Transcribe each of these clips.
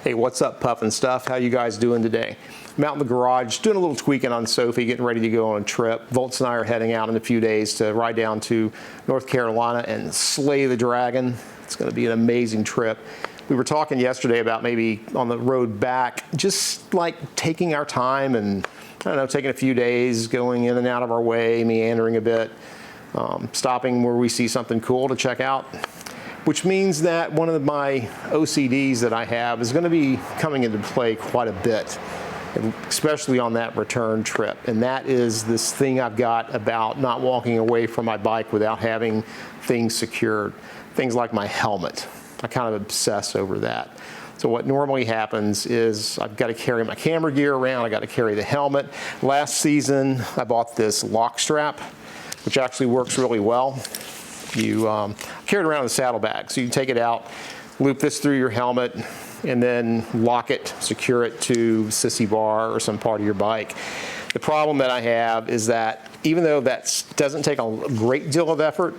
Hey, what's up, Puffin Stuff? How you guys doing today? I'm out in the garage doing a little tweaking on Sophie, getting ready to go on a trip. Volts and I are heading out in a few days to ride down to North Carolina and slay the dragon. It's going to be an amazing trip. We were talking yesterday about maybe on the road back, just like taking our time and, I don't know, taking a few days, going in and out of our way, meandering a bit, stopping where we see something cool to check out. Which means that one of my OCDs that I have is going to be coming into play quite a bit, especially on that return trip. And that is this thing I've got about not walking away from my bike without having things secured. Things like my helmet. I kind of obsess over that. So what normally happens is I've got to carry my camera gear around, I got to carry the helmet. Last season I bought this lock strap, which actually works really well. You carry it around in a saddlebag, so you can take it out, loop this through your helmet, and then lock it, secure it to sissy bar or some part of your bike. The problem that I have is that even though that doesn't take a great deal of effort,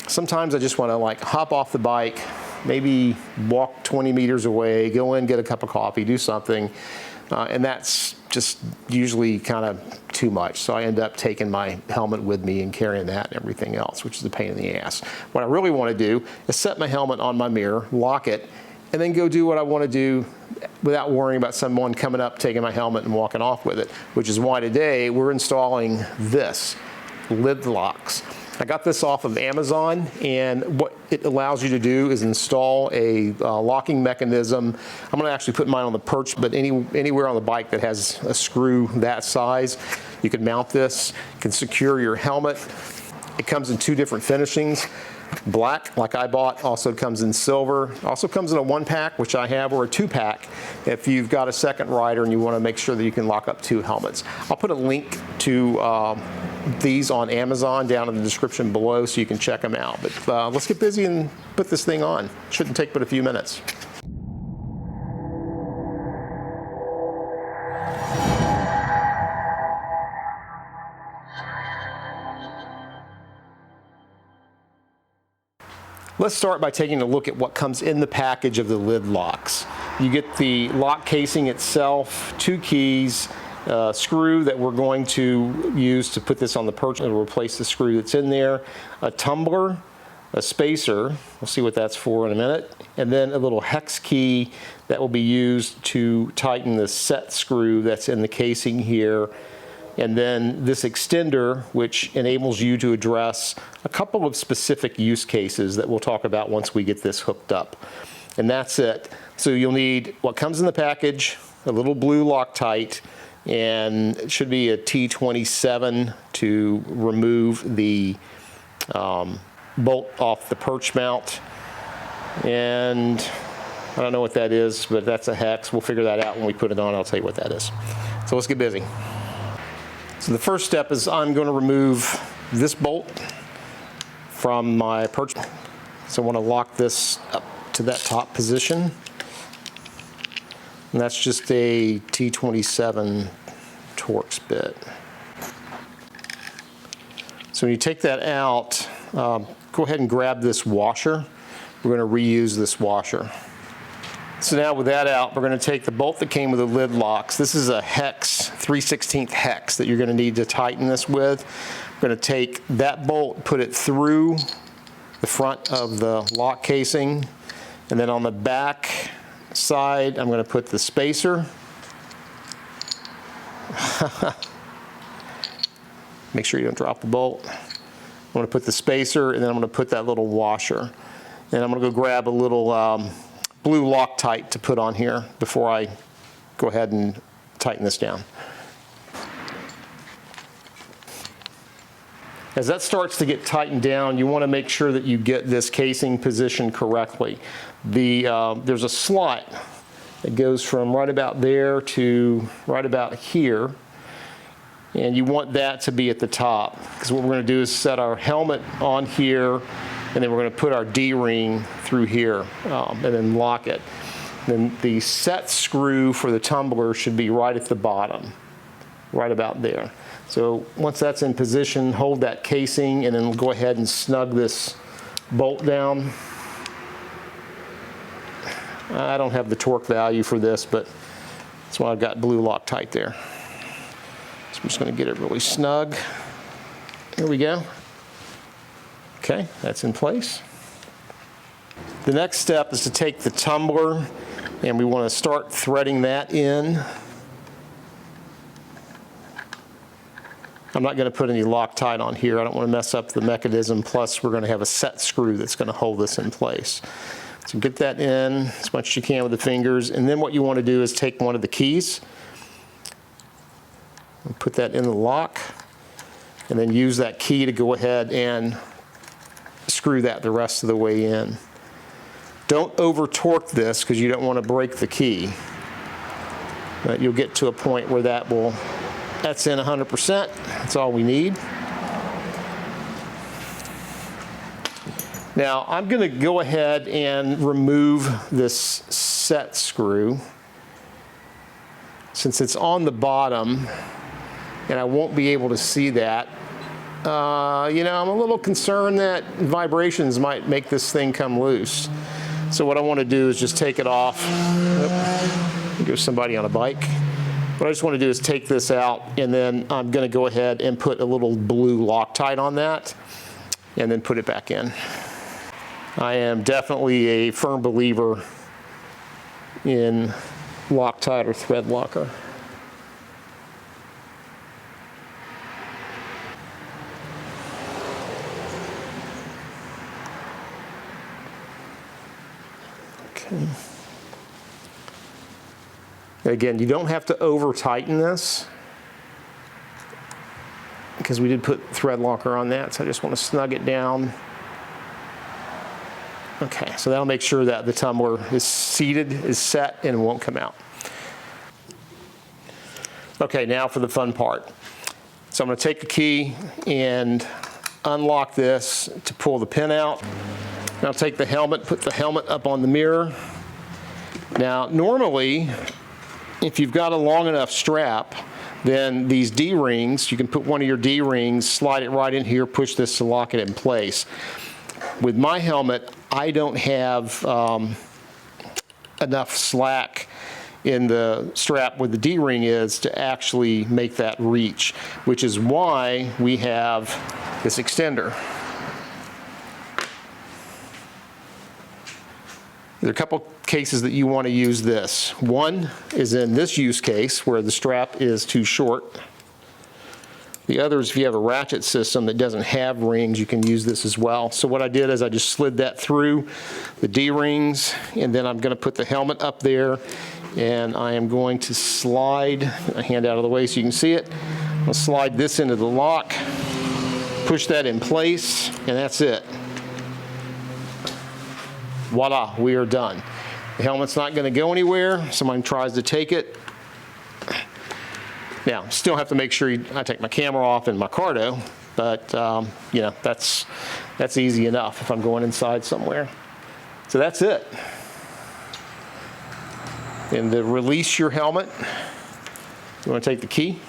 sometimes I just want to like hop off the bike, maybe walk 20 meters away, go in, get a cup of coffee, do something, and that's just usually kind of too much. So I end up taking my helmet with me and carrying that and everything else, which is a pain in the ass. What I really want to do is set my helmet on my mirror, lock it, and then go do what I want to do without worrying about someone coming up, taking my helmet and walking off with it, which is why today we're installing this Lidlox. I got this off of Amazon, and what it allows you to do is install a locking mechanism. I'm going to actually put mine on the perch, but anywhere on the bike that has a screw that size, you can mount this. You can secure your helmet. It comes in two different finishings. Black, like I bought, also comes in silver. Also comes in a 1-pack, which I have, or a 2-pack if you've got a second rider and you want to make sure that you can lock up 2 helmets. I'll put a link to these on Amazon down in the description below so you can check them out. But let's get busy and put this thing on. Shouldn't take but a few minutes. Let's start by taking a look at what comes in the package of the Lidlox. You get the lock casing itself, 2 keys, a screw that we're going to use to put this on the perch and replace the screw that's in there, a tumbler, a spacer, we'll see what that's for in a minute, and then a little hex key that will be used to tighten the set screw that's in the casing here. And then this extender, which enables you to address a couple of specific use cases that we'll talk about once we get this hooked up. And that's it. So you'll need what comes in the package, a little blue Loctite, and it should be a T27 to remove the bolt off the perch mount. And I don't know what that is, but that's a hex. We'll figure that out when we put it on. I'll tell you what that is. So let's get busy. So the first step is I'm going to remove this bolt from my perch. So I want to lock this up to that top position. And that's just a T27 Torx bit. So when you take that out, go ahead and grab this washer. We're going to reuse this washer. So now with that out, we're going to take the bolt that came with the Lidlox. This is a hex, 3/16 hex that you're going to need to tighten this with. We're going to take that bolt, put it through the front of the lock casing, and then on the back side, I'm going to put the spacer. Make sure you don't drop the bolt. I'm going to put the spacer, and then I'm going to put that little washer. And I'm going to go grab a little blue Loctite to put on here before I go ahead and tighten this down. As that starts to get tightened down, you want to make sure that you get this casing positioned correctly. There's a slot that goes from right about there to right about here, and you want that to be at the top, because what we're going to do is set our helmet on here, and then we're going to put our D-ring through here and then lock it. Then the set screw for the tumbler should be right at the bottom, right about there. So once that's in position, hold that casing and then go ahead and snug this bolt down I don't have the torque value for this, but that's why I've got blue Loctite there. So I'm just going to get it really snug. Here we go. Okay, that's in place. The next step is to take the tumbler, and we want to start threading that in. I'm not going to put any Loctite on here. I don't want to mess up the mechanism. Plus, we're going to have a set screw that's going to hold this in place. So get that in as much as you can with the fingers. And then what you want to do is take one of the keys and put that in the lock. And then use that key to go ahead and screw that the rest of the way in. Don't over torque this because you don't want to break the key. But you'll get to a point where that's in 100%. That's all we need. Now I'm going to go ahead and remove this set screw since it's on the bottom and I won't be able to see that. You know, I'm a little concerned that vibrations might make this thing come loose. So what I want to do is just take it off. There's somebody on a bike. What I just want to do is take this out, and then I'm going to go ahead and put a little blue Loctite on that, and then put it back in. I am definitely a firm believer in Loctite or thread locker. Okay. Again, you don't have to over tighten this because we did put thread locker on that, so I just want to snug it down. Okay, so that'll make sure that the tumbler is seated, is set, and won't come out. Okay, now for the fun part. So I'm going to take the key and unlock this to pull the pin out. Now take the helmet, put the helmet up on the mirror. Now normally, if you've got a long enough strap, then these D-rings, you can put one of your D-rings, slide it right in here, push this to lock it in place. With my helmet, I don't have enough slack in the strap where the D-ring is to actually make that reach, which is why we have this extender. There are a couple cases that you want to use this. One is in this use case where the strap is too short. The other is if you have a ratchet system that doesn't have rings, you can use this as well. So what I did is I just slid that through the D-rings, and then I'm going to put the helmet up there, and I am going to slide my hand out of the way so you can see it. I'll slide this into the lock, push that in place, and that's it. Voila, we are done. The helmet's not going to go anywhere. Someone tries to take it. Now, still have to make sure I take my camera off and my cardo, but you know, that's easy enough if I'm going inside somewhere. So that's it. And to release your helmet, you want to take the key.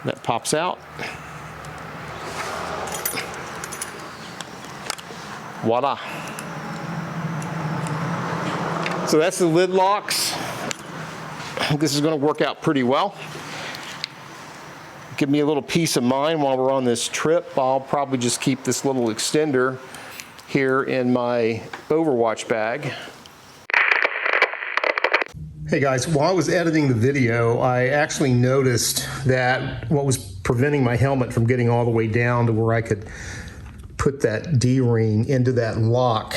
That pops out. Voila. So that's the Lidlox. This is going to work out pretty well. Give me a little peace of mind while we're on this trip. I'll probably just keep this little extender here in my Overwatch bag. Hey guys, while I was editing the video, I actually noticed that what was preventing my helmet from getting all the way down to where I could put that D-ring into that lock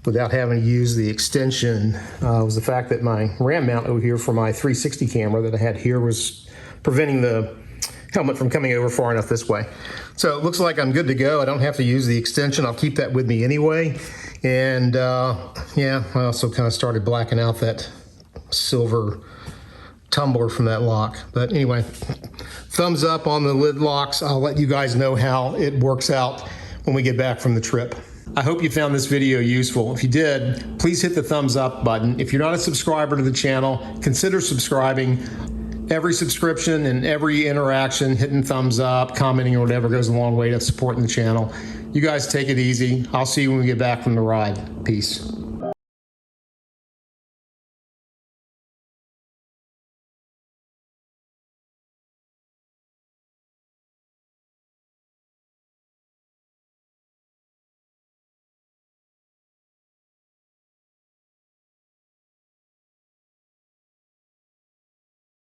without having to use the extension was the fact that my RAM mount over here for my 360 camera that I had here was preventing the helmet from coming over far enough this way. So it looks like I'm good to go. I don't have to use the extension. I'll keep that with me anyway. And yeah, I also kind of started blacking out that silver tumbler from that lock. But anyway, thumbs up on the Lidlox. I'll let you guys know how it works out when we get back from the trip. I hope you found this video useful. If you did, please hit the thumbs up button. If you're not a subscriber to the channel, consider subscribing. Every subscription and every interaction, hitting thumbs up, commenting or whatever goes a long way to supporting the channel. You guys take it easy. I'll see you when we get back from the ride. Peace.